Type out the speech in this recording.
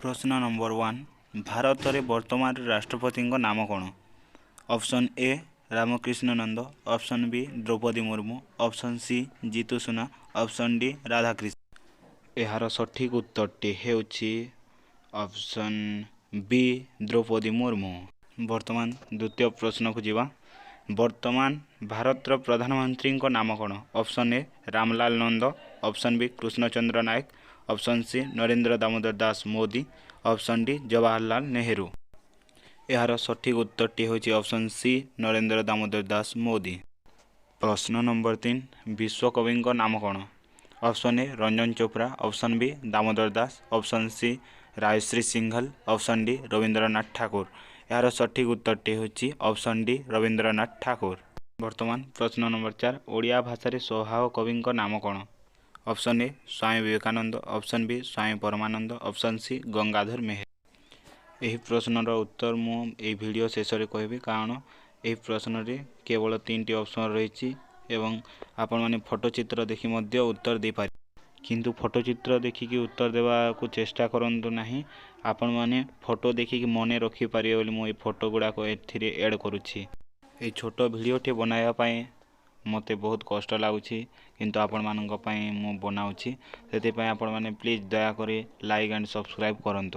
प्रश्न नंबर 1 भारत रे वर्तमान राष्ट्रपति नाम कौन। Option A Ramakrishna Nanda, option B Droupadi Murmu, option C Jitu Suna, option D Radhakrishna. यार सठिक उत्तरटी हेउछि ऑप्शन बी द्रौपदी मुर्मू। वर्तमान द्वितीय प्रश्न को जीवा। वर्तमान भारत प्रधानमंत्री नाम कौन। Option A Ramlal Nand, option B Krishnachandra Nayak, option C Narendra Damodar Das Modi, option D Jawaharlal Nehru. यार सठिक उत्तरटी होछि ऑप्शन सी नरेंद्र दामोदर दास मोदी। प्रश्न नंबर 3 विश्व कवि नाम कौन। Option A Ranjan Chopra, option B Damodar Das, option C Rajshree Singhal, option D Rabindranath Thakur. यार सठिक उत्तरटी होछि ऑप्शन डी रविंद्रनाथ ठाकुर। वर्तमान प्रश्न नंबर 4 ओडिया भाषा स्वभाव कवि नाम कौन। Option A Swami Vivekananda, option B Swami Paramananda, option C Gangadhar Meher. यही प्रश्नर उत्तर मुझे वीडियो शेष में कहबी, कारण यही प्रश्न रे केवल 3टी ऑप्शन रही एवं आपण माने फोटोचित्र देखि मध्य उत्तर दे पारे, किंतु फोटोचित्र देखिकी उत्तर देवा को चेष्टा करंतु नहीं। आपण माने फोटो देखिकी मने रखी पारे बोली मु फोटो गुडा को एथिरे ऐड करूछि। ए छोटो वीडियोटे बनाया पाए मते बहुत कष्ट लगुच, किंतु आपण मानक पई मु बनाउछि। सेति पई आपण माने प्लीज दया करी लाइक एंड सब्सक्राइब करंतु।